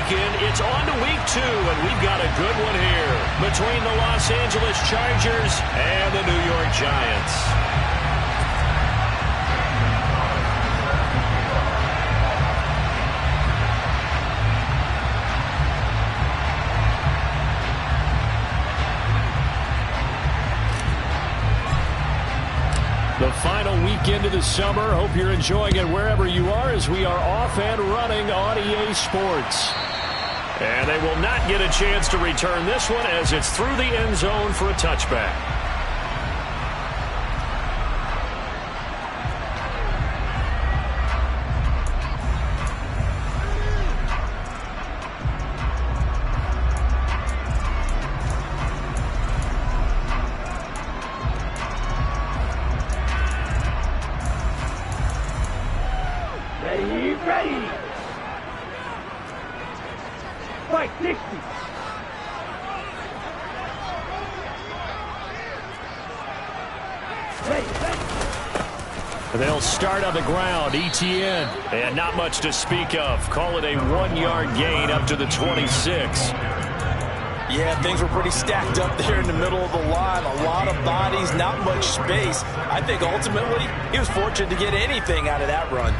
weekend. It's on to week 2, and we've got a good one here between the Los Angeles Chargers and the New York Giants. The final weekend of the summer. Hope you're enjoying it wherever you are as we are off and running on EA Sports. And they will not get a chance to return this one as it's through the end zone for a touchback. Ready. Fight 60. They'll start on the ground. ETN. And not much to speak of. Call it a 1-yard gain up to the 26. Yeah, things were pretty stacked up there in the middle of the line. A lot of bodies, not much space. I think ultimately he was fortunate to get anything out of that run.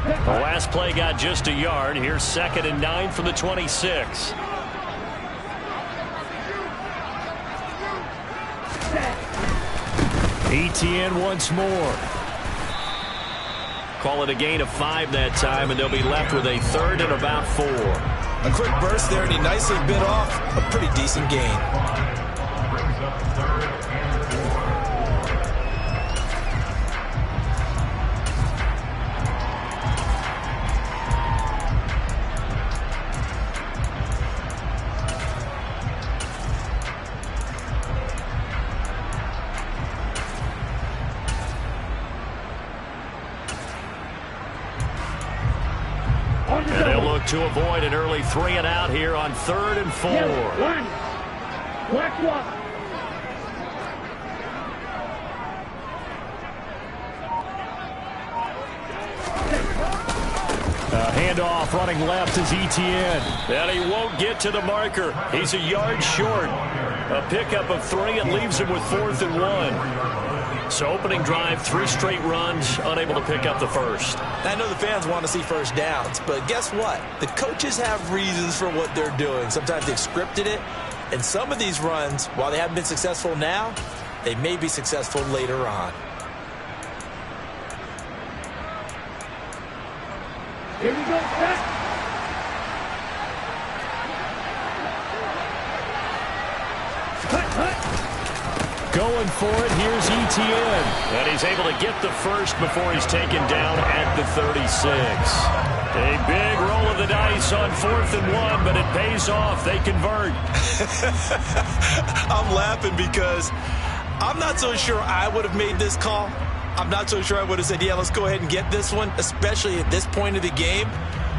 The last play got just a yard. Here's 2nd and 9 from the 26. ETN once more. Call it a gain of 5 that time, and they'll be left with a 3rd and about 4. A quick burst there, and he nicely bit off a pretty decent gain. And they'll look to avoid an early 3 and out here on 3rd and 4. Handoff running left is ETN. And he won't get to the marker. He's a yard short. A pickup of 3 and leaves him with 4th and 1. So opening drive, 3 straight runs, unable to pick up the first. I know the fans want to see first downs, but guess what? The coaches have reasons for what they're doing. Sometimes they've scripted it, and some of these runs, while they haven't been successful now, they may be successful later on. Here we go, set. Going for it, here's ETN. And he's able to get the first before he's taken down at the 36. A big roll of the dice on 4th and 1, but it pays off. They convert. I'm laughing because I'm not so sure I would have made this call. I'm not so sure I would have said, yeah, let's go ahead and get this one, especially at this point of the game.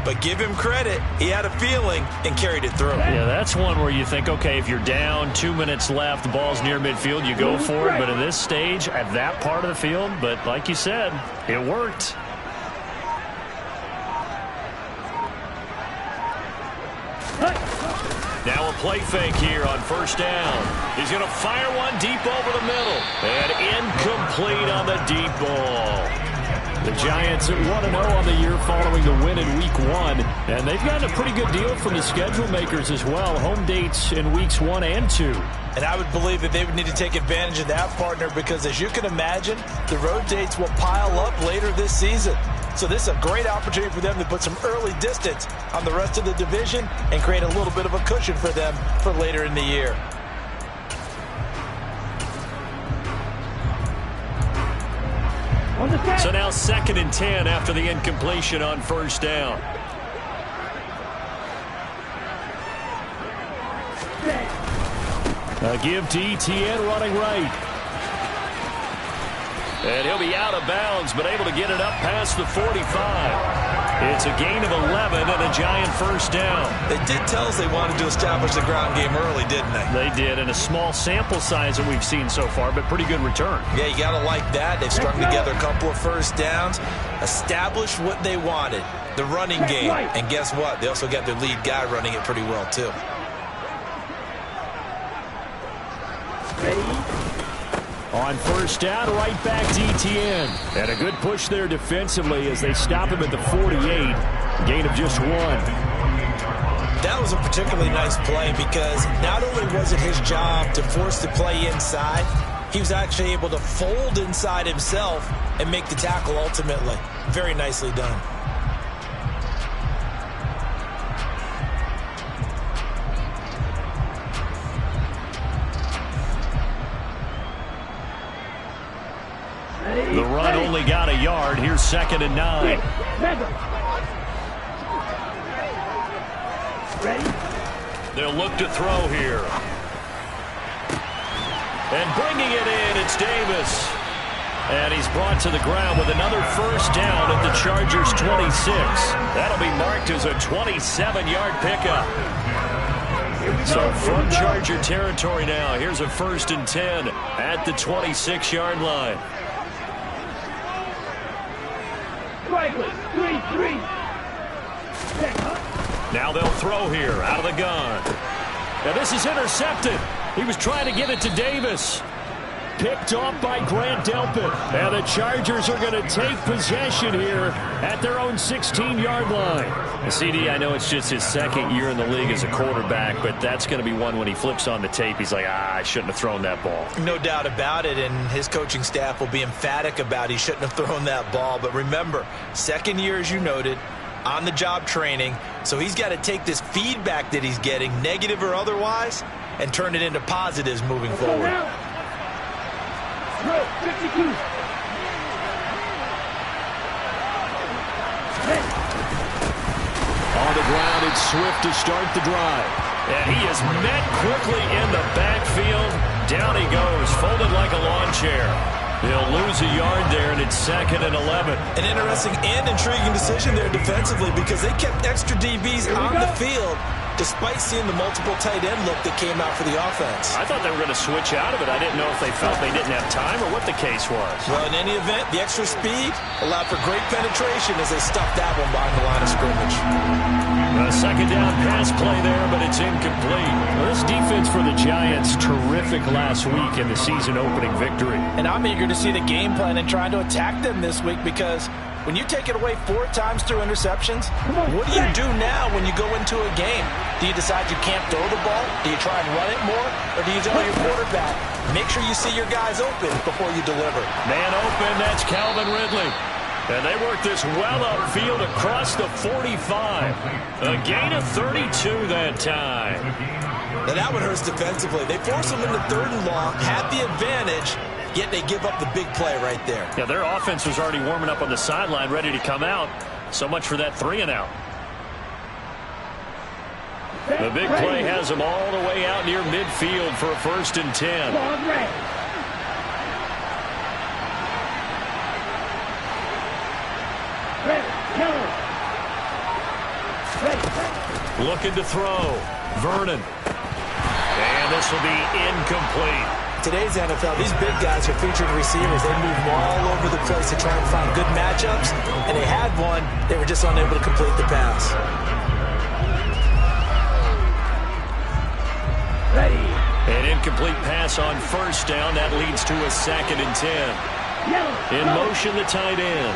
But give him credit. He had a feeling and carried it through. Yeah, that's one where you think, okay, if you're down, 2 minutes left, the ball's near midfield, you go for it. But at this stage, at that part of the field, but like you said, it worked. Now a play fake here on 1st down. He's going to fire one deep over the middle. And incomplete on the deep ball. The Giants at 1-0 on the year following the win in Week 1. And they've gotten a pretty good deal from the schedule makers as well. Home dates in Weeks 1 and 2. And I would believe that they would need to take advantage of that, partner, because as you can imagine, the road dates will pile up later this season. So this is a great opportunity for them to put some early distance on the rest of the division and create a little bit of a cushion for them for later in the year. So now 2nd and 10 after the incompletion on 1st down. A give to ETN running right. And he'll be out of bounds, but able to get it up past the 45. It's a gain of 11 and a Giant first down. They did tell us they wanted to establish the ground game early, didn't they? They did, and a small sample size that we've seen so far, but pretty good return. Yeah, you got to like that. They've strung together a couple of first downs, established what they wanted, the running game. And guess what? They also got their lead guy running it pretty well, too. On first down, right back to ETN. And a good push there defensively as they stop him at the 48. Gain of just 1. That was a particularly nice play because not only was it his job to force the play inside, he was actually able to fold inside himself and make the tackle ultimately. Very nicely done. The run only got a yard. Here's 2nd and 9. They'll look to throw here. And bringing it in, it's Davis. And he's brought to the ground with another first down at the Chargers' 26. That'll be marked as a 27-yard pickup. So from Charger territory now, here's a 1st and 10 at the 26-yard line. Now they'll throw here out of the gun. Now this is intercepted. He was trying to get it to Davis. Picked off by Grant Delpit. And the Chargers are going to take possession here at their own 16-yard line. CD, I know it's just his 2nd year in the league as a quarterback, but that's going to be one when he flips on the tape, he's like, I shouldn't have thrown that ball. No doubt about it, and his coaching staff will be emphatic about he shouldn't have thrown that ball. But remember, 2nd year, as you noted, on-the-job training, so he's got to take this feedback that he's getting, negative or otherwise, and turn it into positives moving forward. On the ground, it's Swift to start the drive. And he is met quickly in the backfield. Down he goes, folded like a lawn chair. He'll lose a yard there, and it's 2nd and 11. An interesting and intriguing decision there defensively because they kept extra DBs on the field despite seeing the multiple tight end look that came out for the offense. I thought they were going to switch out of it. I didn't know if they felt they didn't have time or what the case was. Well, in any event, the extra speed allowed for great penetration as they stuffed that one behind the line of scrimmage. A 2nd down pass play there, but it's incomplete. Well, this defense for the Giants, terrific last week in the season-opening victory. And I'm eager to see the game plan and trying to attack them this week because when you take it away 4 times through interceptions, what do you do now when you go into a game? Do you decide you can't throw the ball? Do you try and run it more? Or do you tell your quarterback, make sure you see your guys open before you deliver? Man open, that's Calvin Ridley. And they work this well upfield across the 45. A gain of 32 that time. Now that one hurts defensively. They force them into 3rd and long, have the advantage, yet they give up the big play right there. Yeah, their offense was already warming up on the sideline, ready to come out. So much for that 3 and out. The big play has them all the way out near midfield for a 1st and 10. Looking to throw. Vernon. And this will be incomplete. Today's NFL, these big guys are featured receivers. They move all over the place to try and find good matchups, and they had one. They were just unable to complete the pass. An incomplete pass on 1st down. That leads to a 2nd and 10. In motion, the tight end.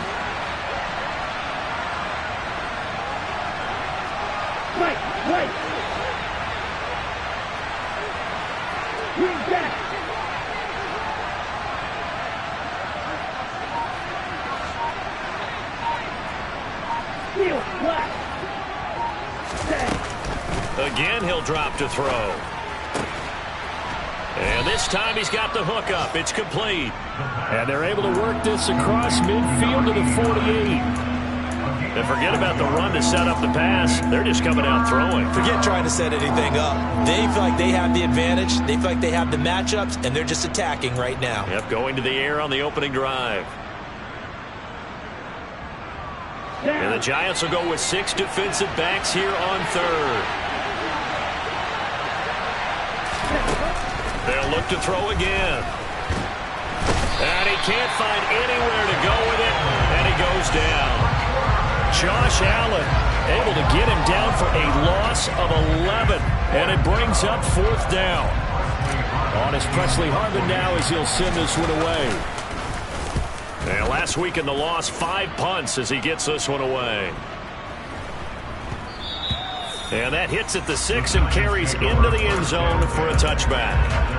Again, he'll drop to throw. And this time he's got the hook up. It's complete. And they're able to work this across midfield to the 48. And forget about the run to set up the pass. They're just coming out throwing. Forget trying to set anything up. They feel like they have the advantage. They feel like they have the matchups, and they're just attacking right now. Yep, going to the air on the opening drive. And the Giants will go with 6 defensive backs here on third. They'll look to throw again. And he can't find anywhere to go with it, and he goes down. Josh Allen able to get him down for a loss of 11, and it brings up 4th down. On his Presley Harvin now as he'll send this one away. And last week in the loss, 5 punts as he gets this one away. And that hits at the 6 and carries into the end zone for a touchback.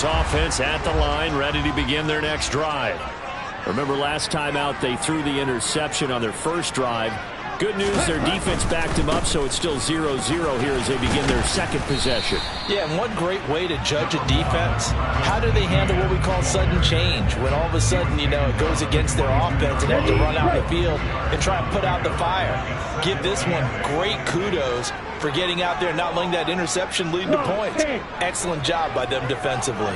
Offense at the line, ready to begin their next drive. Remember last time out they threw the interception on their first drive. Good news, their defense backed them up, so it's still 0-0 here as they begin their second possession. Yeah, and one great way to judge a defense, how do they handle what we call sudden change? When all of a sudden, you know, it goes against their offense and they have to run out the field and try and put out the fire. Give this one great kudos for getting out there and not letting that interception lead to points. Excellent job by them defensively.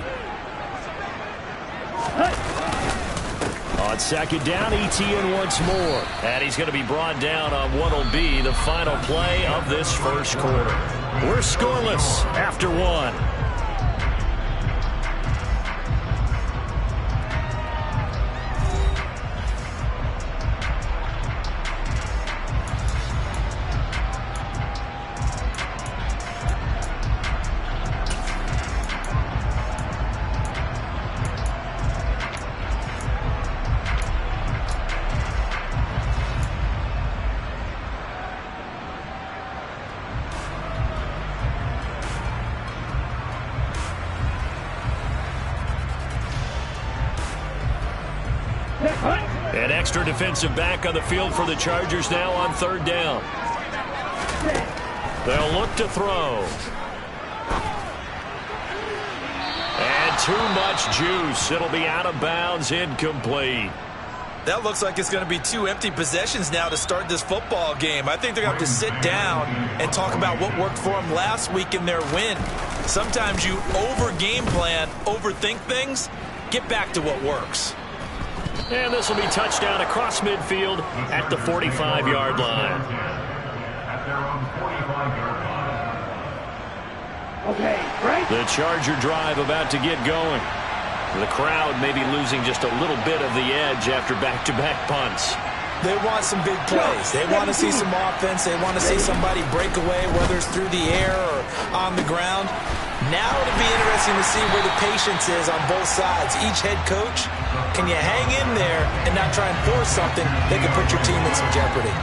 On second down, ETN once more. And he's going to be brought down on what will be the final play of this first quarter. We're scoreless after 1. An extra defensive back on the field for the Chargers now on 3rd down. They'll look to throw. And too much juice. It'll be out of bounds, incomplete. That looks like it's going to be 2 empty possessions now to start this football game. I think they're going to have to sit down and talk about what worked for them last week in their win. Sometimes you over-game plan, overthink things. Get back to what works. And this will be touchdown across midfield at the 45-yard line. Okay, right. The Charger drive about to get going. The crowd may be losing just a little bit of the edge after back-to-back punts. They want some big plays. They want to see some offense. They want to see somebody break away, whether it's through the air or on the ground. Now it'll be interesting to see where the patience is on both sides. Each head coach, can you hang in there and not try and force something that could put your team in some jeopardy?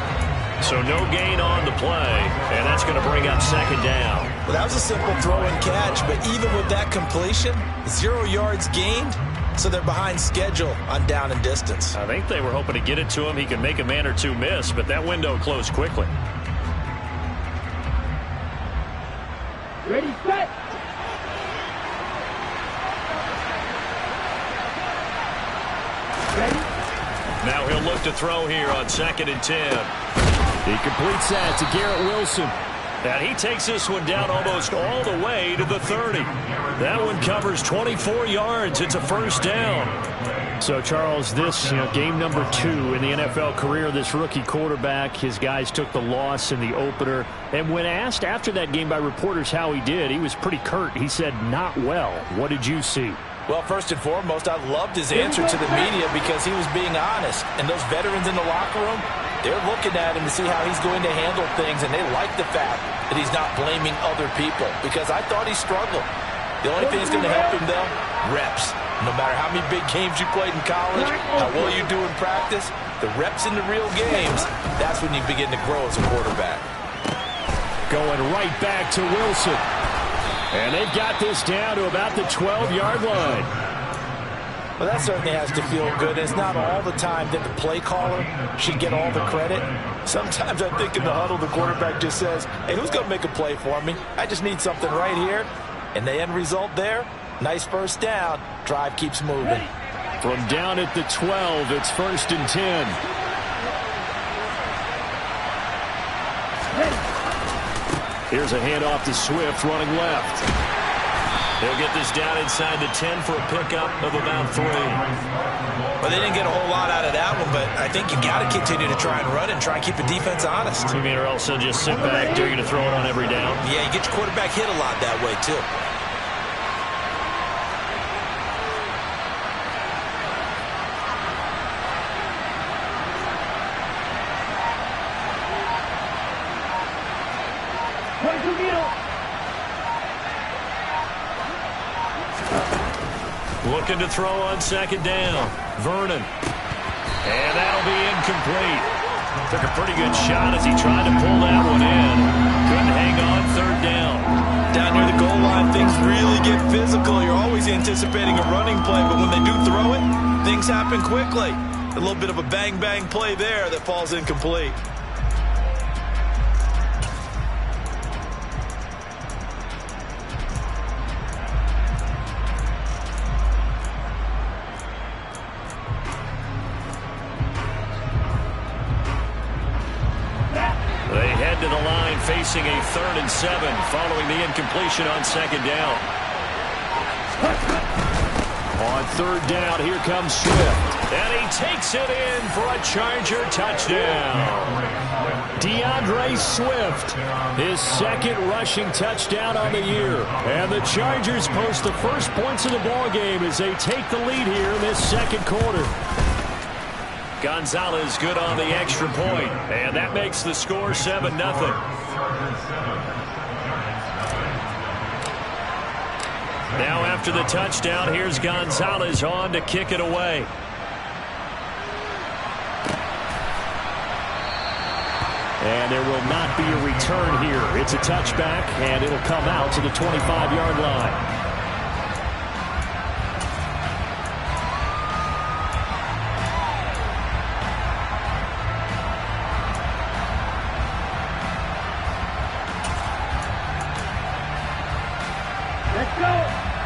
So no gain on the play, and that's going to bring up 2nd down. Well, that was a simple throw and catch, but even with that completion, 0 yards gained, so they're behind schedule on down and distance. I think they were hoping to get it to him. He could make a man or two miss, but that window closed quickly. Ready, set. Ready. Now he'll look to throw here on 2nd and 10. He completes that to Garrett Wilson. And he takes this one down almost all the way to the 30. That one covers 24 yards. It's a 1st down. So, Charles, this game number 2 in the NFL career, this rookie quarterback, his guys took the loss in the opener. And when asked after that game by reporters how he did, he was pretty curt. He said, not well. What did you see? Well, first and foremost, I loved his answer to the media because he was being honest. And those veterans in the locker room, they're looking at him to see how he's going to handle things, and they like the fact that he's not blaming other people because I thought he struggled. The only thing that's going to help him, though, reps. No matter how many big games you played in college, how well you do in practice, the reps in the real games, that's when you begin to grow as a quarterback. Going right back to Wilson. And they've got this down to about the 12-yard line. Well, that certainly has to feel good. It's not all the time that the play caller should get all the credit. Sometimes I think in the huddle, the quarterback just says, hey, who's going to make a play for me? I just need something right here. And the end result there, nice 1st down. Drive keeps moving. From down at the 12, it's 1st and 10. Here's a handoff to Swift running left. They'll get this down inside the 10 for a pickup of about 3. Well, they didn't get a whole lot out of that one, but I think you got to continue to try and run and try and keep the defense honest. You mean or else they'll just sit back, dare you to throw it on every down? Yeah, you get your quarterback hit a lot that way, too. Looking to throw on 2nd down. Vernon. And that'll be incomplete. Took a pretty good shot as he tried to pull that one in. Couldn't hang on 3rd down. Down near the goal line, things really get physical. You're always anticipating a running play, but when they do throw it, things happen quickly. A little bit of a bang-bang play there that falls incomplete. To the line facing a 3rd and 7 following the incompletion on 2nd down. On 3rd down, here comes Swift. And he takes it in for a Charger touchdown. DeAndre Swift, his 2nd rushing touchdown on the year. And the Chargers post the first points of the ballgame as they take the lead here in this 2nd quarter. Gonzalez good on the extra point, and that makes the score 7-0. Now after the touchdown, here's Gonzalez on to kick it away. And there will not be a return here. It's a touchback, and it'll come out to the 25-yard line.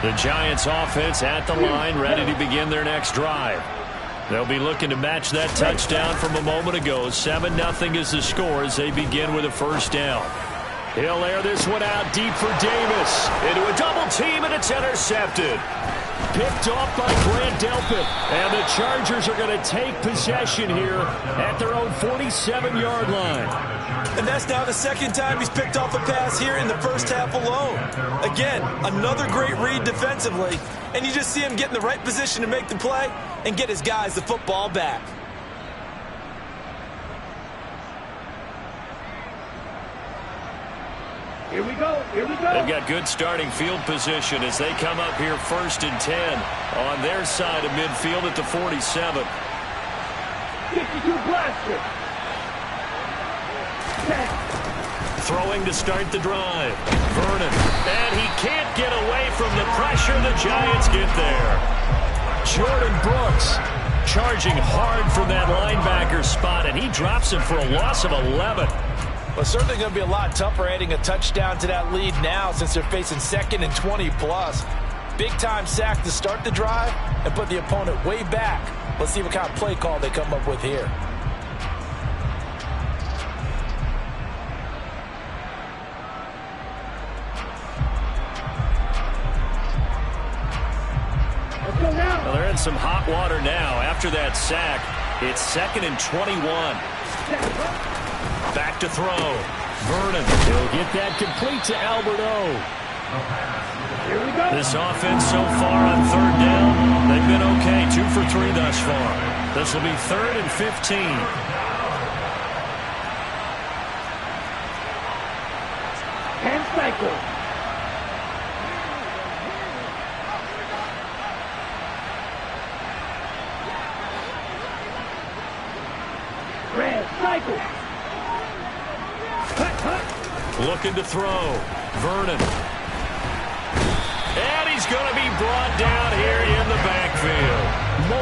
The Giants offense at the line, ready to begin their next drive. They'll be looking to match that touchdown from a moment ago. 7-0 is the score as they begin with a 1st down. He'll air this one out deep for Davis. Into a double team, and it's intercepted. Picked off by Grant Delpit. And the Chargers are going to take possession here at their own 47-yard line. And that's now the 2nd time he's picked off a pass here in the 1st half alone. Again, another great read defensively, and you just see him get in the right position to make the play and get his guys the football back. Here we go. They've got good starting field position as they come up here 1st and 10 on their side of midfield at the 47. 52 blaster. Throwing to start the drive. Vernon. And he can't get away from the pressure. The Giants get there. Jordan Brooks charging hard from that linebacker spot, and he drops him for a loss of 11. Well, certainly going to be a lot tougher adding a touchdown to that lead now since they're facing 2nd and 20+. Big-time sack to start the drive and put the opponent way back. Let's see what kind of play call they come up with here. Well, they're in some hot water now. After that sack, it's 2nd and 21. Back to throw. Vernon. He'll get that complete to Albert O. Here we go. This offense so far on 3rd down, they've been okay. 2 for 3 thus far. This will be 3rd and 15. Hand cycle. Red cycle. Looking to throw. Vernon. And he's going to be brought down here in the backfield.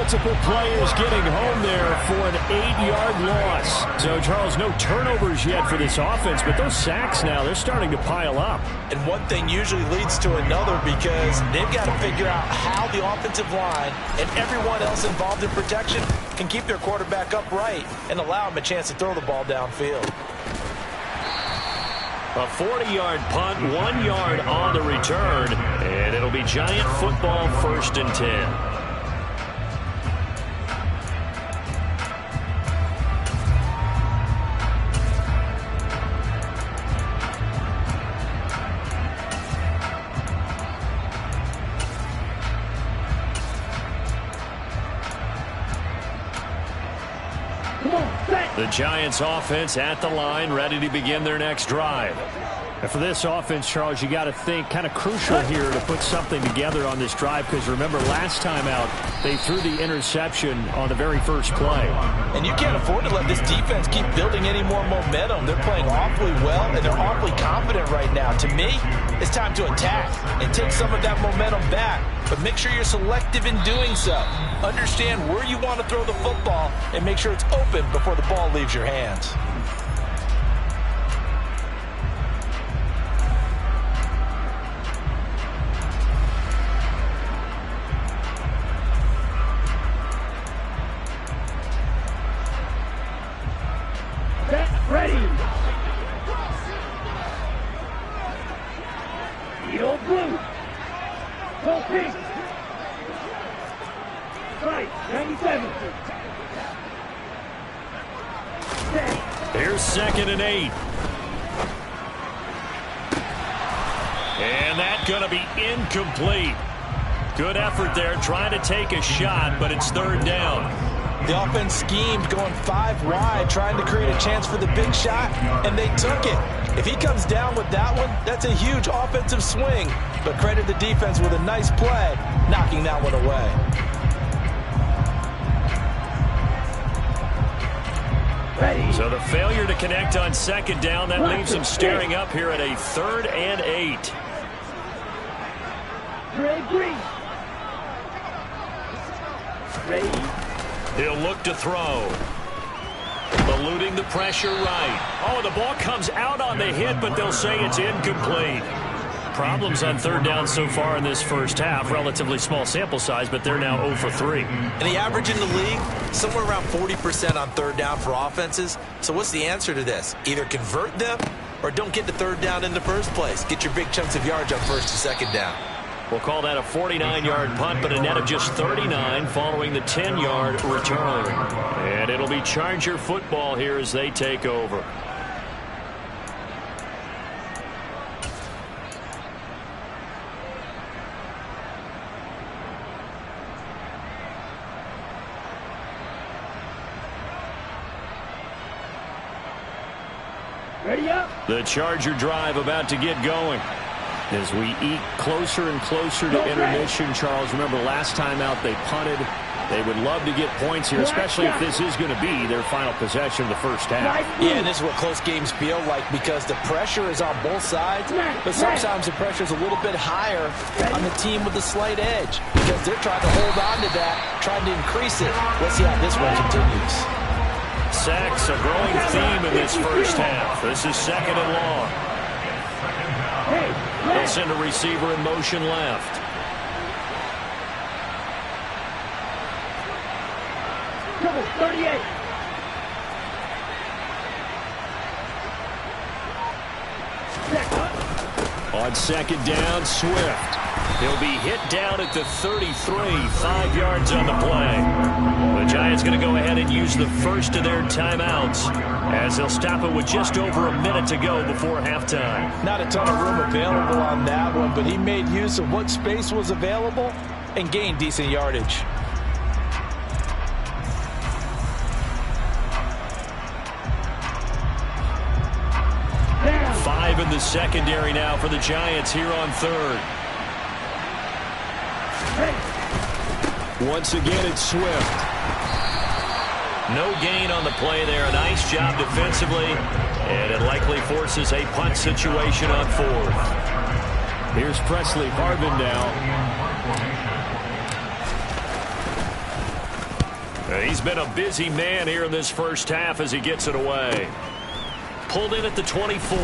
multiple players getting home there for an 8-yard loss. So, Charles, no turnovers yet for this offense, but those sacks now, they're starting to pile up. And one thing usually leads to another because they've got to figure out how the offensive line and everyone else involved in protection can keep their quarterback upright and allow him a chance to throw the ball downfield. A 40-yard punt, 1 yard on the return, and it'll be Giant football 1st and 10. The Giants offense at the line, ready to begin their next drive. And for this offense, Charles, you got to think kind of crucial here to put something together on this drive, because remember last time out they threw the interception on the very first play. And you can't afford to let this defense keep building any more momentum. They're playing awfully well and they're awfully confident right now. To me, it's time to attack and take some of that momentum back, but make sure you're selective in doing so. Understand where you want to throw the football and make sure it's open before the ball leaves your hands. Ready. Steel blue. Full pink. Right, 97. Here's 2nd and 8. And that's going to be incomplete. Good effort there, trying to take a shot, but it's 3rd down. The offense schemed going 5 wide, trying to create a chance for the big shot, and they took it. If he comes down with that one, that's a huge offensive swing. But credit the defense with a nice play, knocking that one away. Ready. So the failure to connect on 2nd down, that leaves them staring up here at a 3rd and 8. Green. Ready. He'll look to throw. Eluding the pressure right. Oh, the ball comes out on the hit, but they'll say it's incomplete. Problems on 3rd down so far in this first half. Relatively small sample size, but they're now 0 for 3. And the average in the league, somewhere around 40% on 3rd down for offenses. So what's the answer to this? Either convert them or don't get to 3rd down in the first place. Get your big chunks of yards on 1st and 2nd down. We'll call that a 49-yard punt, but a net of just 39 following the 10-yard return. And it'll be Charger football here as they take over. Ready up. The Charger drive about to get going. As we eke closer and closer to intermission, Charles, remember last time out they punted. They would love to get points here, especially if this is going to be their final possession of the first half. Yeah, and this is what close games feel like because the pressure is on both sides, but sometimes the pressure is a little bit higher on the team with the slight edge because they're trying to hold on to that, trying to increase it. Let's see how this one continues. Sacks, a growing theme in this first half. This is 2nd and long. They'll send a receiver in motion left. Double 38. On 2nd down, Swift. He'll be hit down at the 33, 5 yards on the play. The Giants going to go ahead and use the first of their timeouts as they'll stop it with just over a minute to go before halftime. Not a ton of room available on that one, but he made use of what space was available and gained decent yardage. Five in the secondary now for the Giants here on 3rd. Once again, it's Swift. No gain on the play there. A nice job defensively. And it likely forces a punt situation on 4th. Here's Presley Harvin now. He's been a busy man here in this first half as he gets it away. Pulled in at the 24.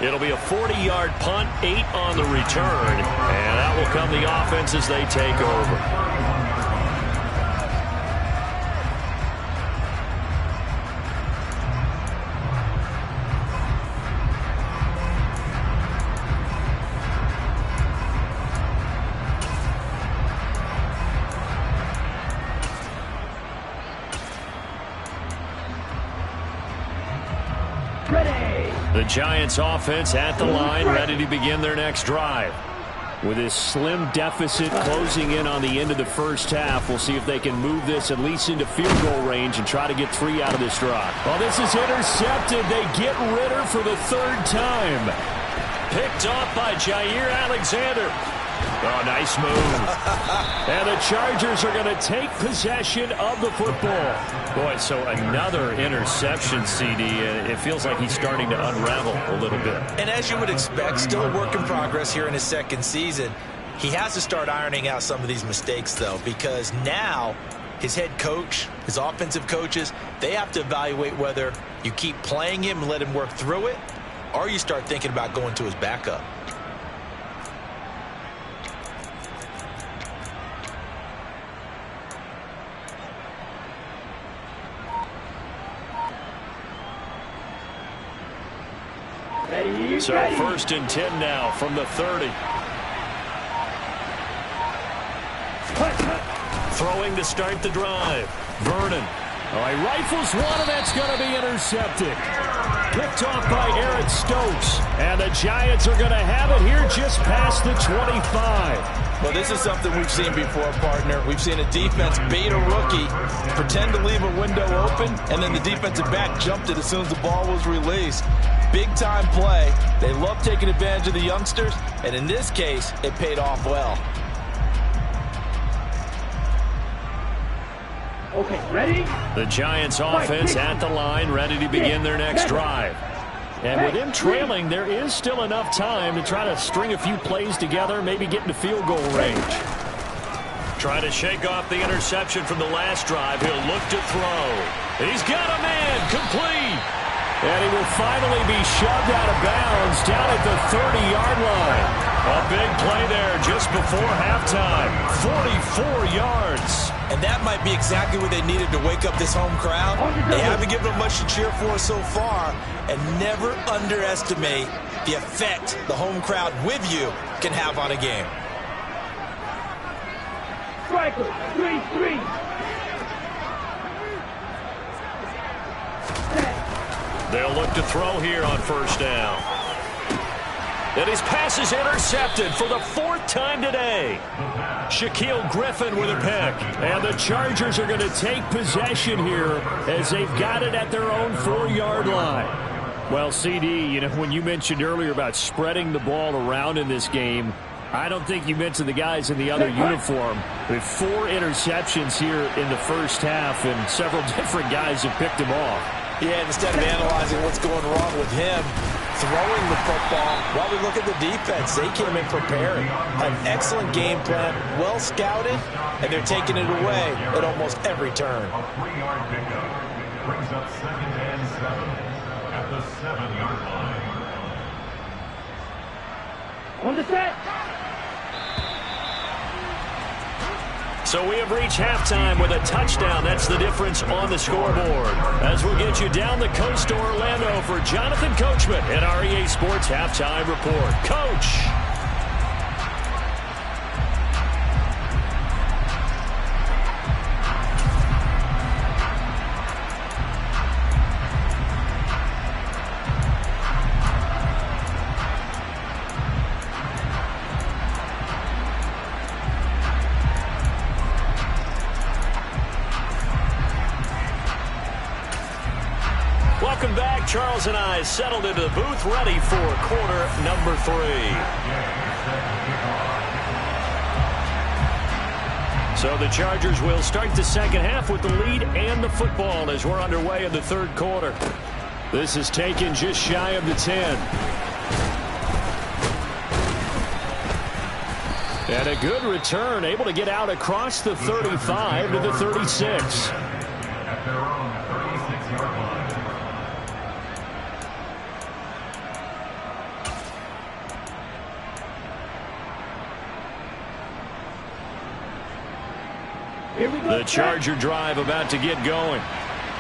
It'll be a 40-yard punt, 8 on the return, and that will come the offense as they take over. The Giants offense at the line, ready to begin their next drive. With this slim deficit closing in on the end of the first half, we'll see if they can move this at least into field goal range and try to get 3 out of this drive. Well, this is intercepted. They get Ritter for the 3rd time. Picked off by Jair Alexander. Oh, nice move. And the Chargers are going to take possession of the football. Boy, so another interception, CD. It feels like he's starting to unravel a little bit. And as you would expect, still a work in progress here in his 2nd season. He has to start ironing out some of these mistakes, though, because now his head coach, his offensive coaches, they have to evaluate whether you keep playing him and let him work through it, or you start thinking about going to his backup. So 1st and 10 now from the 30. Throwing to start the drive. Vernon. Oh, he rifles one, and that's going to be intercepted. Picked off by Eric Stokes. And the Giants are going to have it here just past the 25. Well, this is something we've seen before, partner. We've seen a defense bait a rookie, pretend to leave a window open, and then the defensive back jumped it as soon as the ball was released. Big-time play. They love taking advantage of the youngsters, and in this case, it paid off well. Okay, ready? The Giants offense at the line, ready to begin their next drive. And with him trailing, there is still enough time to try to string a few plays together, maybe get into field goal range. Try to shake off the interception from the last drive. He'll look to throw. He's got a man, complete. And he will finally be shoved out of bounds down at the 30-yard line. A big play there just before halftime. 44 yards. And that might be exactly what they needed to wake up this home crowd. They haven't given them much to cheer for so far. And never underestimate the effect the home crowd with you can have on a game. Striker, 3-3. They'll look to throw here on 1st down. And his pass is intercepted for the 4th time today. Shaquille Griffin with a pick. And the Chargers are going to take possession here as they've got it at their own 4-yard line. Well, CD, you know, when you mentioned earlier about spreading the ball around in this game, I don't think you mentioned the guys in the other uniform. With 4 interceptions here in the first half, and several different guys have picked them off. Yeah, instead of analyzing what's going wrong with him throwing the football, while we look at the defense, they came in preparing. An excellent game plan, well scouted, and they're taking it away at almost every turn. A 3-yard pickup brings up 2nd and 7 at the 7-yard line. On the set. So we have reached halftime with a touchdown. That's the difference on the scoreboard. As we'll get you down the coast to Orlando for Jonathan Coachman at our EA Sports Halftime Report. Coach. Welcome back. Charles and I settled into the booth, ready for quarter number 3. So the Chargers will start the second half with the lead and the football as we're underway in the 3rd quarter. This is taken just shy of the 10. And a good return, able to get out across the 35 to the 36. At their own 36-yard line. Here we go. The Charger drive about to get going.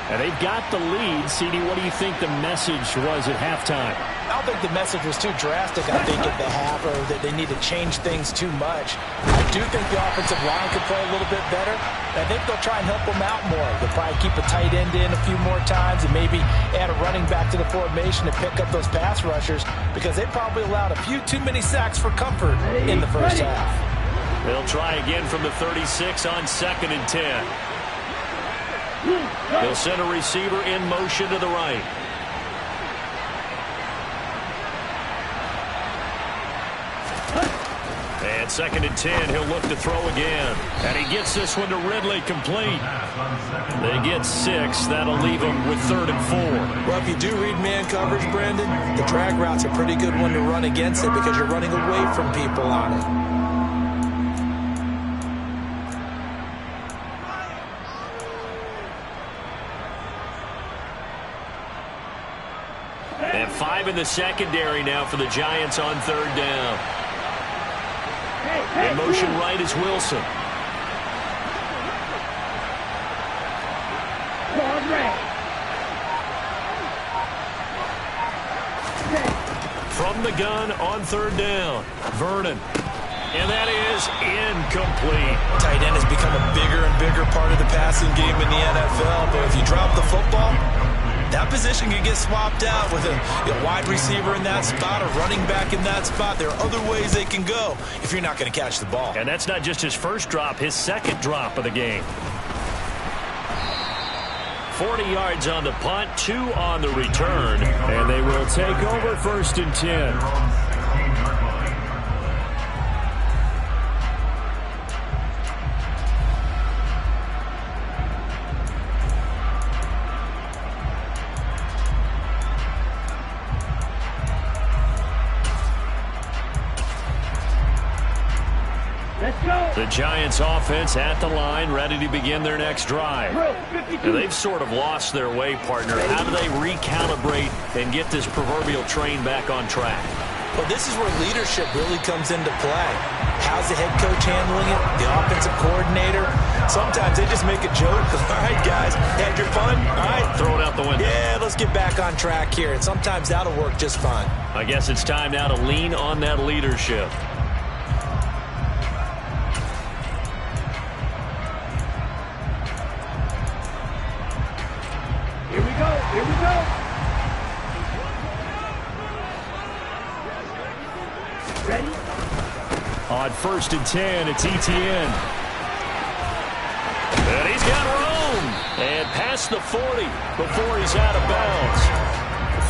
And they've got the lead. CD, what do you think the message was at halftime? I don't think the message was too drastic, I think, at the half, or that they need to change things too much. I do think the offensive line could play a little bit better. I think they'll try and help them out more. They'll probably keep a tight end in a few more times and maybe add a running back to the formation to pick up those pass rushers, because they probably allowed a few too many sacks for comfort in the first half. They'll try again from the 36 on 2nd and 10. They'll send a receiver in motion to the right. And 2nd and 10, he'll look to throw again. And he gets this one to Ridley, complete. They get 6. That'll leave them with 3rd and 4. Well, if you do read man coverage, Brandon, the drag route's a pretty good one to run against it because you're running away from people on it. And 5 in the secondary now for the Giants on 3rd down. In motion right is Wilson. From the gun on 3rd down, Vernon. And that is incomplete. Tight end has become a bigger and bigger part of the passing game in the NFL, but if you drop the football, that position can get swapped out with a wide receiver in that spot, a running back in that spot. There are other ways they can go if you're not going to catch the ball. And that's not just his first drop, his second drop of the game. 40 yards on the punt, 2 on the return, and they will take over 1st and 10. The Giants offense at the line, ready to begin their next drive. And they've sort of lost their way, partner. How do they recalibrate and get this proverbial train back on track? Well, this is where leadership really comes into play. How's the head coach handling it? The offensive coordinator? Sometimes they just make a joke. All right, guys, had your fun? All right. Throw it out the window. Yeah, let's get back on track here. And sometimes that'll work just fine. I guess it's time now to lean on that leadership. Here we go. Here we go. Ready? On 1st and 10, it's Etienne. And he's got room. And past the 40 before he's out of bounds.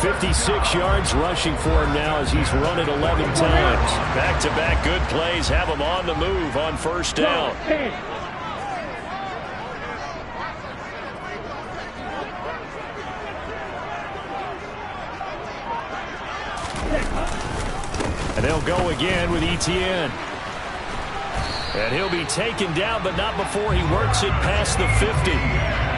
56 yards rushing for him now as he's run it 11 times. Back-to-back good plays have him on the move on 1st down. And they'll go again with Etienne. And he'll be taken down, but not before he works it past the 50.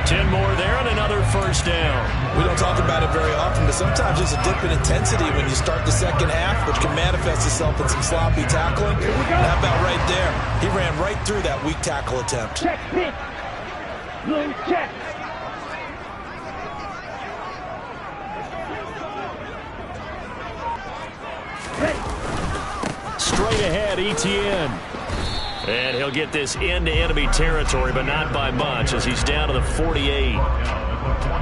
10 more there and another 1st down. We don't talk about it very often, but sometimes there's a dip in intensity when you start the second half, which can manifest itself in some sloppy tackling. How about right there? He ran right through that weak tackle attempt. Check, pitch. Blue check. Straight ahead, Etienne. And he'll get this into enemy territory, but not by much as he's down to the 48.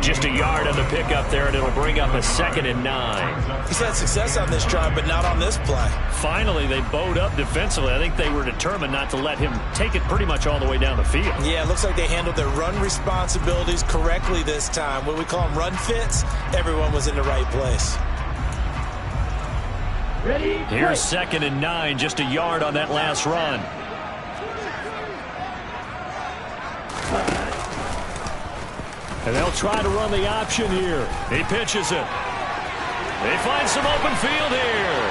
Just a yard on the pickup there, and it'll bring up a 2nd and 9. He's had success on this drive, but not on this play. Finally, they bowed up defensively. I think they were determined not to let him take it pretty much all the way down the field. Yeah, it looks like they handled their run responsibilities correctly this time. What we call them run fits, everyone was in the right place. Ready? Here's 2nd and 9, just a yard on that last run. And they'll try to run the option here. He pitches it. They find some open field here.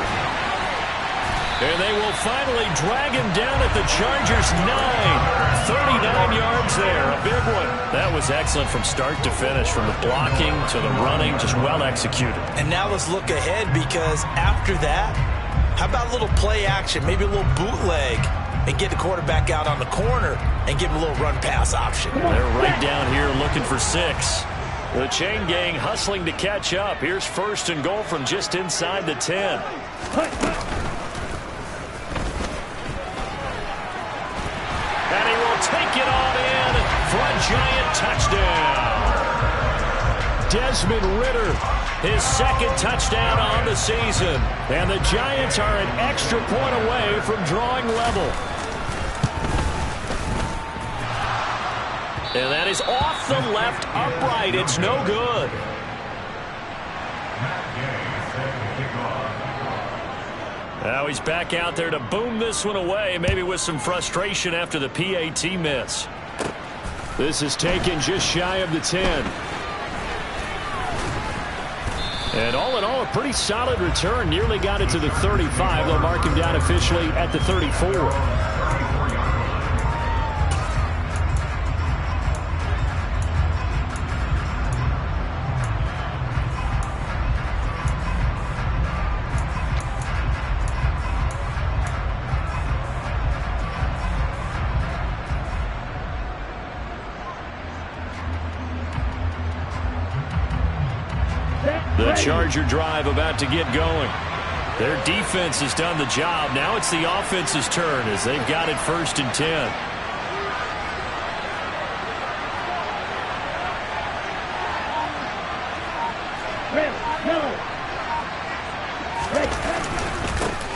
And they will finally drag him down at the Chargers' 9. 39 yards there, a big one. That was excellent from start to finish, from the blocking to the running, just well executed. And now let's look ahead, because after that, how about a little play action, maybe a little bootleg, and get the quarterback out on the corner and give him a little run-pass option. They're right down here looking for 6. The chain gang hustling to catch up. Here's 1st and goal from just inside the 10. And he will take it on in for a Giant touchdown. Desmond Ridder, his 2nd touchdown on the season. And the Giants are an extra point away from drawing level. And that is off the left upright. It's no good. Now he's back out there to boom this one away, maybe with some frustration after the PAT miss. This is taken just shy of the 10. And all in all, a pretty solid return. Nearly got it to the 35. They'll mark him down officially at the 34. The Charger drive about to get going. Their defense has done the job. Now it's the offense's turn as they've got it 1st and 10.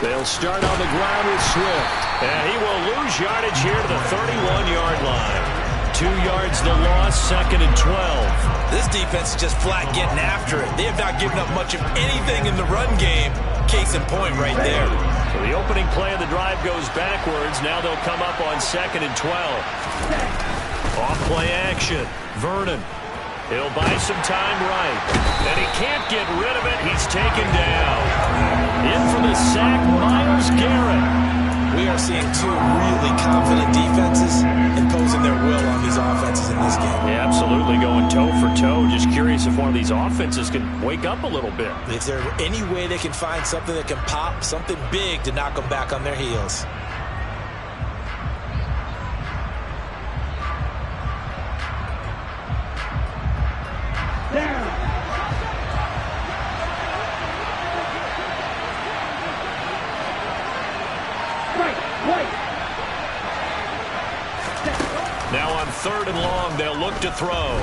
They'll start on the ground with Swift. And he will lose yardage here to the 31-yard line. 2 yards the loss, 2nd and 12. This defense is just flat getting after it. They have not given up much of anything in the run game. Case in point right there. So the opening play of the drive goes backwards. Now they'll come up on 2nd and 12. Off play action. Vernon. He'll buy some time right. And he can't get rid of it. He's taken down. In for the sack, Myles Garrett. We are seeing 2 really confident defenses imposing their will on these offenses in this game. Yeah, absolutely, going toe for toe. Just curious if one of these offenses can wake up a little bit. Is there any way they can find something that can pop, something big to knock them back on their heels? Now on 3rd and long, they'll look to throw.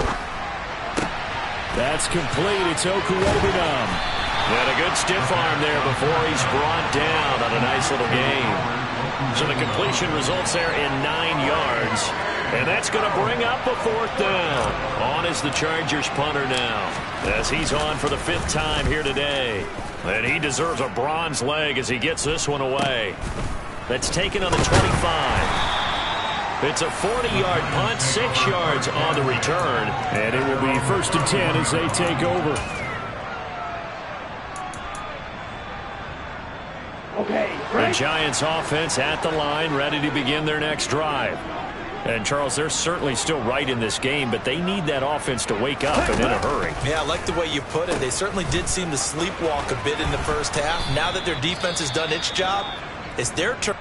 That's complete. It's Okuwobunam. And a good stiff arm there before he's brought down on a nice little gain. So the completion results there in 9 yards. And that's going to bring up a 4th down. On is the Chargers punter now, as he's on for the 5th time here today. And he deserves a bronze leg as he gets this one away. That's taken on the 25. It's a 40-yard punt, 6 yards on the return. And it will be 1st and 10 as they take over. Okay, The Giants offense at the line, ready to begin their next drive. And, Charles, they're certainly still right in this game, but they need that offense to wake up and in a hurry. Yeah, I like the way you put it. They certainly did seem to sleepwalk a bit in the first half. Now that their defense has done its job, it's their turn.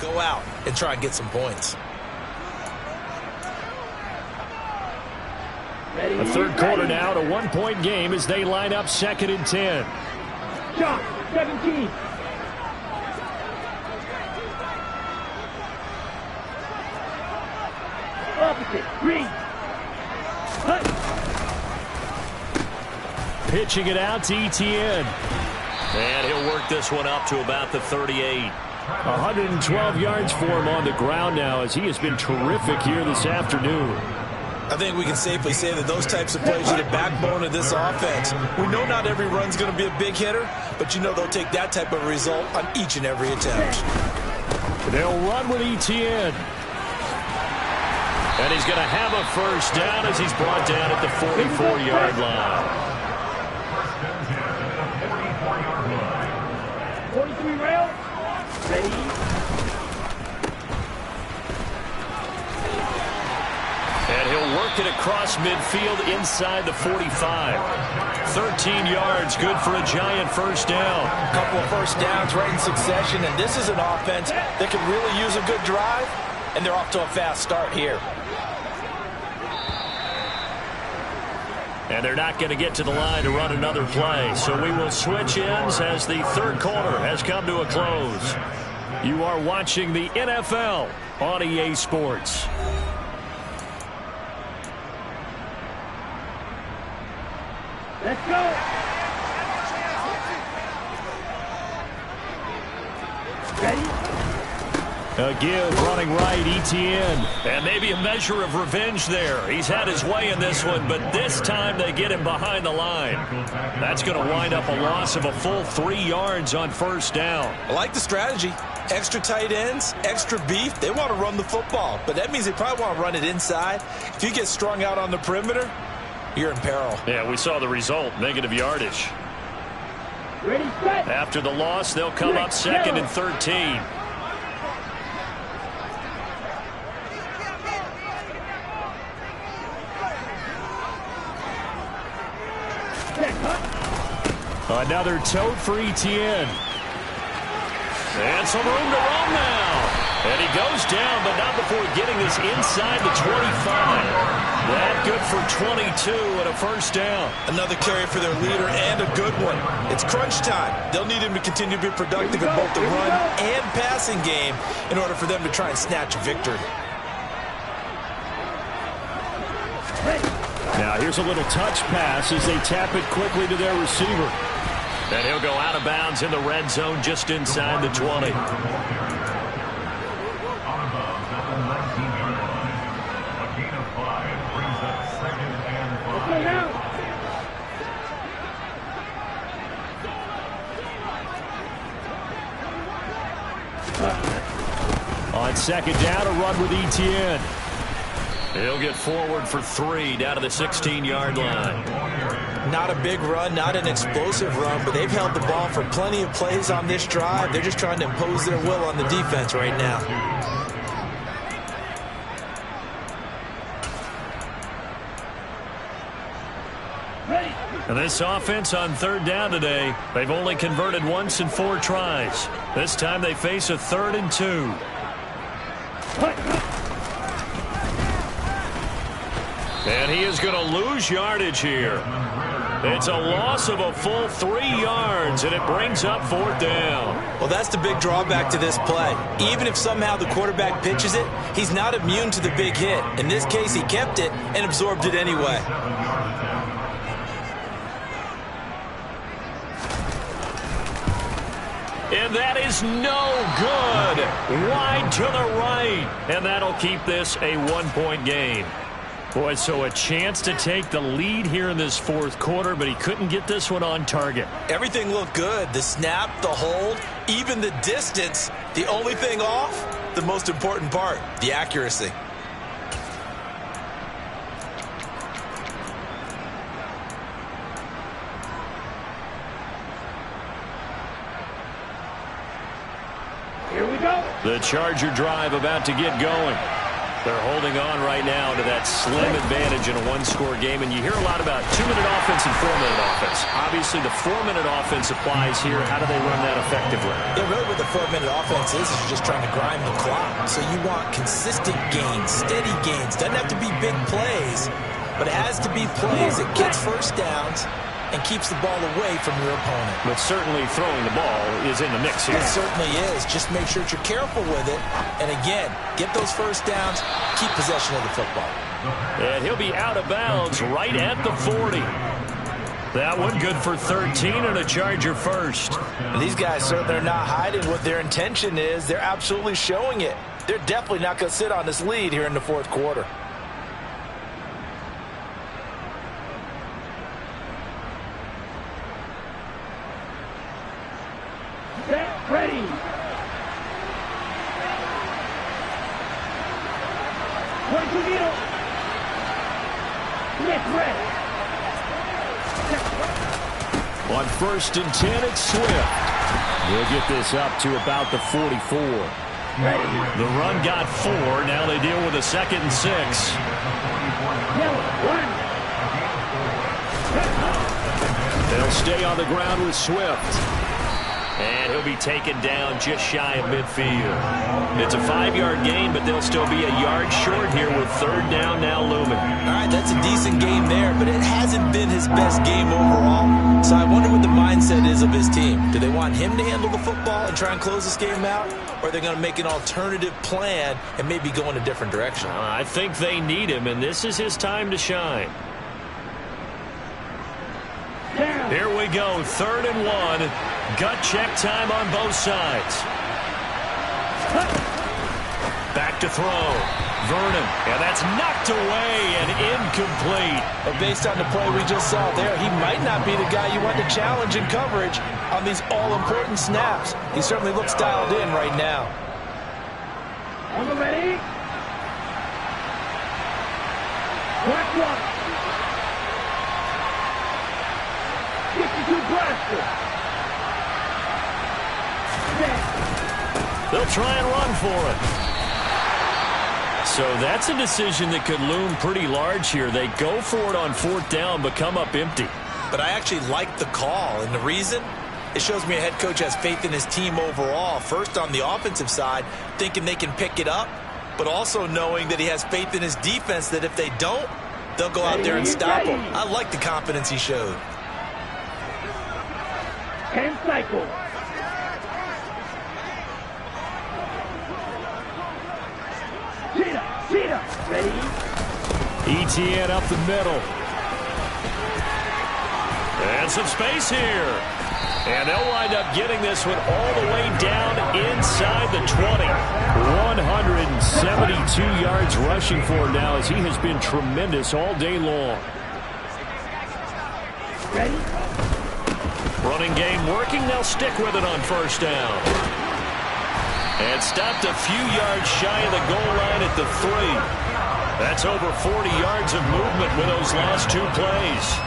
go out and try and get some points. Ready, A third quarter now, a 1-point game as they line up 2nd and 10. Shot, 17. Opposite, green. Hut. Pitching it out to Etienne. And he'll work this one up to about the 38. 112 yards for him on the ground now as he has been terrific here this afternoon. I think we can safely say that those types of plays are the backbone of this offense. We know not every run's going to be a big hitter, but you know they'll take that type of result on each and every attempt. They'll run with Etienne. And he's going to have a first down as he's brought down at the 44-yard line. 43 rail. Ready. And he'll work it across midfield inside the 45. 13 yards, good for a Giant first down. A couple of first downs right in succession, and this is an offense that can really use a good drive, and they're off to a fast start here. And they're not going to get to the line to run another play. So we will switch ends as the third quarter has come to a close. You are watching the NFL on EA Sports. Let's go. Ready. A give running right, Etienne. And maybe a measure of revenge there. He's had his way in this one, but this time they get him behind the line. That's going to wind up a loss of a full 3 yards on first down. I like the strategy. Extra tight ends, extra beef. They want to run the football, but that means they probably want to run it inside. If you get strung out on the perimeter, you're in peril. Yeah, we saw the result, negative yardage. Ready, set. After the loss, they'll come up 2nd and 13. Another tote for Etienne. And some room to run now. And he goes down, but not before getting this inside the 25. That good for 22 and a first down. Another carry for their leader and a good one. It's crunch time. They'll need him to continue to be productive in both the run and passing game in order for them to try and snatch a victory. Now here's a little touch pass as they tap it quickly to their receiver. And he'll go out of bounds in the red zone just inside the 20. On second down, a run with Etienne. He'll get forward for 3 down to the 16-yard line. Not a big run, not an explosive run, but they've held the ball for plenty of plays on this drive. They're just trying to impose their will on the defense right now. And this offense on third down today, they've only converted once in 4 tries. This time they face a 3rd and 2. And he is going to lose yardage here. It's a loss of a full 3 yards, and it brings up 4th down. Well, that's the big drawback to this play. Even if somehow the quarterback pitches it, he's not immune to the big hit. In this case, he kept it and absorbed it anyway. And that is no good. Wide to the right. And that'll keep this a 1-point game. Boy, so a chance to take the lead here in this 4th quarter, but he couldn't get this one on target. Everything looked good. The snap, the hold, even the distance. The only thing off, the most important part, the accuracy. Here we go. The Charger drive about to get going. They're holding on right now to that slim advantage in a one-score game, and you hear a lot about 2-minute offense and 4-minute offense. Obviously, the 4-minute offense applies here. How do they run that effectively? Yeah, really what the 4-minute offense is you're just trying to grind the clock. So you want consistent gains, steady gains. Doesn't have to be big plays, but it has to be plays that gets first downs and keeps the ball away from your opponent. But certainly throwing the ball is in the mix here. It certainly is. Just make sure that you're careful with it. And again, get those first downs, keep possession of the football. And he'll be out of bounds right at the 40. That one good for 13 and a Charger first. And these guys certainly are not hiding what their intention is. They're absolutely showing it. They're definitely not going to sit on this lead here in the fourth quarter. Set, ready. Point to middle. Get ready. On 1st and 10, it's Swift. He'll get this up to about the 44. Ready. The run got 4. Now they deal with a 2nd and 6. Yellow, 1. They'll stay on the ground with Swift. And he'll be taken down just shy of midfield. It's a 5-yard gain, but they'll still be a yard short here with 3rd down now looming. All right, that's a decent game there, but it hasn't been his best game overall. So I wonder what the mindset is of his team. Do they want him to handle the football and try and close this game out? Or are they going to make an alternative plan and maybe go in a different direction? I think they need him, and this is his time to shine. Here we go, 3rd and 1. Gut check time on both sides. Back to throw. Vernon, and that's knocked away and incomplete. But based on the play we just saw there, he might not be the guy you want to challenge in coverage on these all-important snaps. He certainly looks dialed in right now. On the ready. Black one. 52 blaster. They'll try and run for it. So that's a decision that could loom pretty large here. They go for it on 4th down, but come up empty. But I actually like the call, and the reason? It shows me a head coach has faith in his team overall. First, on the offensive side, thinking they can pick it up, but also knowing that he has faith in his defense that if they don't, they'll go out there and stop him. I like the confidence he showed. 10 cycles. Cheetah, ready? ETN up the middle. And some space here. And they'll wind up getting this one all the way down inside the 20. 172 yards rushing for him now as he has been tremendous all day long. Ready? Running game working. They'll stick with it on 1st down. And stopped a few yards shy of the goal line at the 3. That's over 40 yards of movement with those last 2 plays.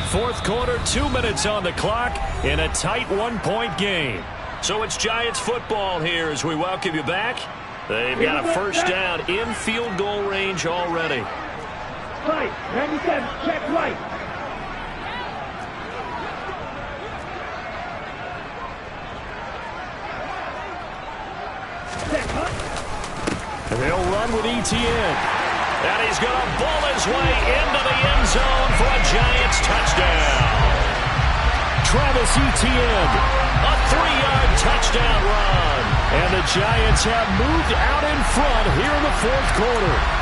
4th quarter, 2 minutes on the clock in a tight 1-point game. So it's Giants football here as we welcome you back. They've got a 1st down in field goal range already. Right, 97, check right. And they'll run with ETN. And he's going to ball his way into the end zone for a Giants touchdown. Travis Etienne, a 3-yard touchdown run. And the Giants have moved out in front here in the 4th quarter.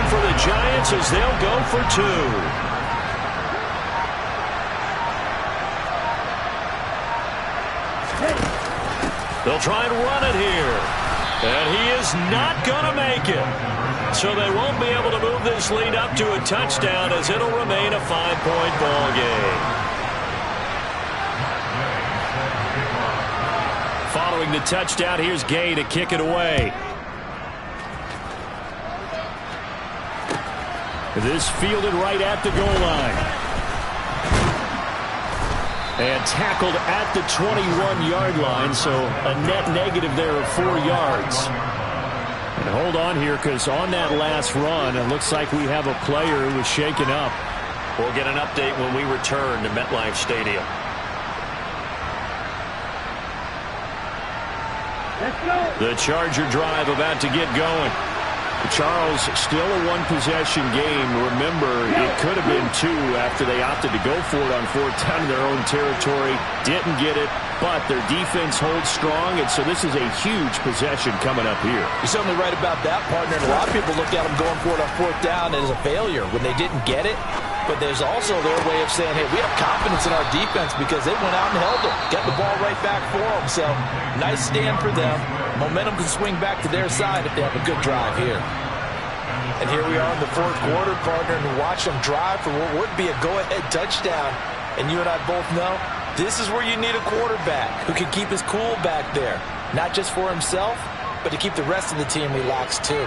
For the Giants as they'll go for 2. They'll try and run it here. And he is not going to make it. So they won't be able to move this lead up to a touchdown as it'll remain a 5-point ball game. the touchdown. Here's Gay to kick it away. This fielded right at the goal line. And tackled at the 21-yard line, so a net negative there of 4 yards. And hold on here, because on that last run, it looks like we have a player who was shaken up. We'll get an update when we return to MetLife Stadium. Let's go. The Charger drive about to get going. Charles, still a one-possession game. Remember, it could have been 2 after they opted to go for it on 4th down in their own territory. Didn't get it, but their defense holds strong, and so this is a huge possession coming up here. You're certainly right about that, partner. And a lot of people looked at them going for it on 4th down as a failure when they didn't get it. But there's also their way of saying, hey, we have confidence in our defense because they went out and held them, got the ball right back for them. So nice stand for them. Momentum can swing back to their side if they have a good drive here. And here we are in the 4th quarter, partner, and watch them drive for what would be a go-ahead touchdown. And you and I both know this is where you need a quarterback who can keep his cool back there, not just for himself, but to keep the rest of the team relaxed too.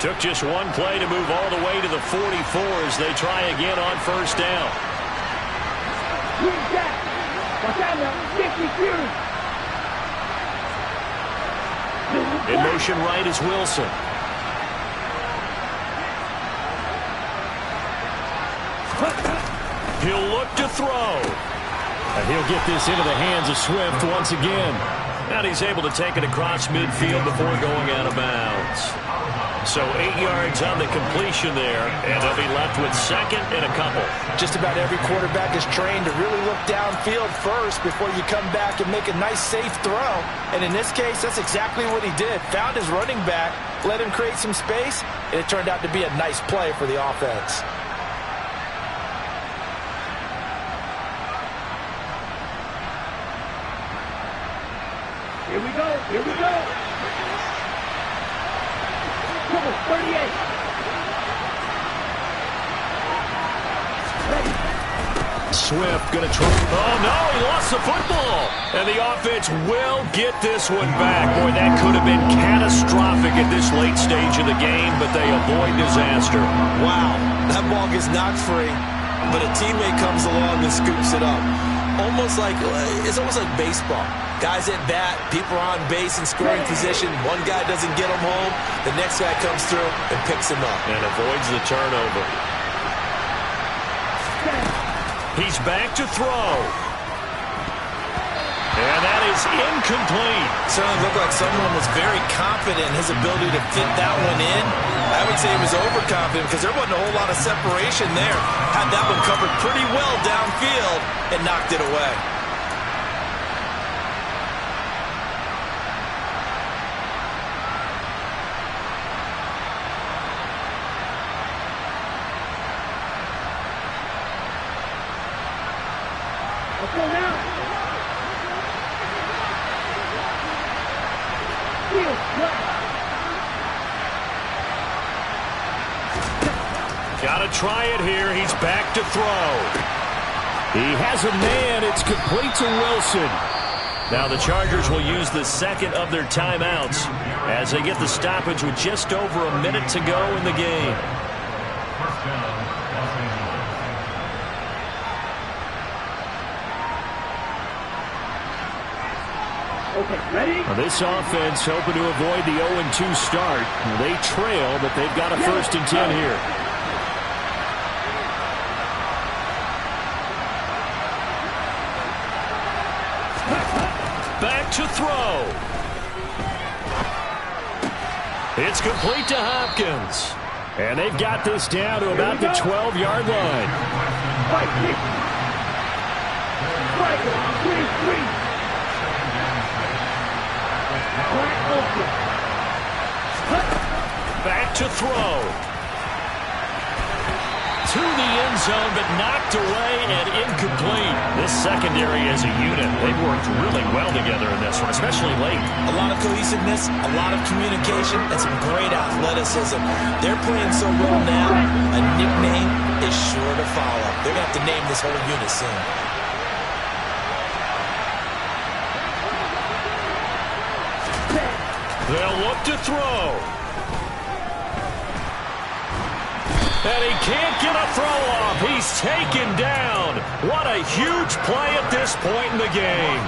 Took just one play to move all the way to the 44 as they try again on 1st down. In motion right is Wilson. He'll look to throw. And he'll get this into the hands of Swift once again. And he's able to take it across midfield before going out of bounds. So 8 yards on the completion there, and they'll be left with 2nd and a couple. Just about every quarterback is trained to really look downfield first before you come back and make a nice, safe throw. And in this case, that's exactly what he did. Found his running back, let him create some space, and it turned out to be a nice play for the offense. Here we go. Here we go. 38. Swift going to try. Oh, no, he lost the football. And the offense will get this one back. Boy, that could have been catastrophic at this late stage of the game, but they avoid disaster. Wow, that ball gets knocked free, but a teammate comes along and scoops it up. It's almost like baseball. Guys at bat, people are on base in scoring position. One guy doesn't get him home. The next guy comes through and picks him up. And avoids the turnover. He's back to throw. And that is incomplete. Certainly looked like someone was very confident in his ability to fit that one in. I would say he was overconfident because there wasn't a whole lot of separation there. Had that one covered pretty well downfield and knocked it away. Let's go now. Got to try it here. He's back to throw. He has a man. It's complete to Wilson. Now the Chargers will use the 2nd of their timeouts as they get the stoppage with just over a minute to go in the game. First down, Los Angeles. Okay, ready? Now this offense hoping to avoid the 0-2 start. They trail, but they've got a 1st and 10 here. Back to throw. It's complete to Hopkins. And they've got this down to about the 12-yard line. Back to throw. To the end zone, but knocked away and incomplete. This secondary as a unit, they've worked really well together in this one, especially late. A lot of cohesiveness, a lot of communication, and some great athleticism. They're playing so well now, a nickname is sure to follow. They're going to have to name this whole unit soon. They'll look to throw. And he can't get a throw off. He's taken down. What a huge play at this point in the game.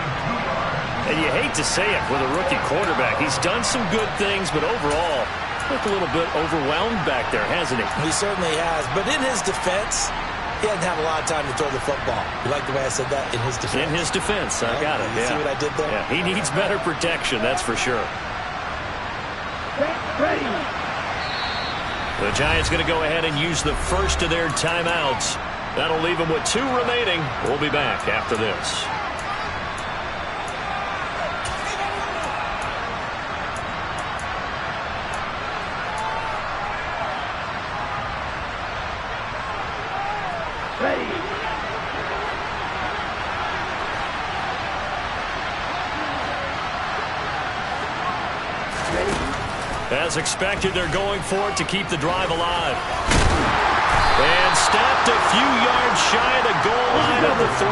And you hate to say it with a rookie quarterback. He's done some good things, but overall, looked a little bit overwhelmed back there, hasn't he? He certainly has. But in his defense, he hadn't had a lot of time to throw the football. You like the way I said that? In his defense. In his defense. I got it. You yeah. see what I did there? Yeah. He needs better protection, that's for sure. Ready. The Giants going to go ahead and use the first of their timeouts. That'll leave them with 2 remaining. We'll be back after this. Ready. As expected, they're going for it to keep the drive alive. And stopped a few yards shy of the goal line of the 3.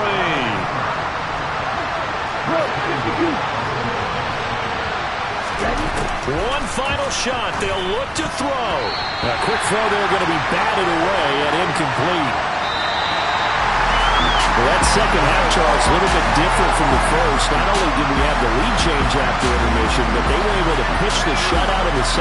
One final shot. They'll look to throw. A quick throw there going to be batted away and incomplete. Well, that second half, Charles, a little bit different from the first. Not only did we have the lead change after intermission, but they were able to pitch the shutout in the second.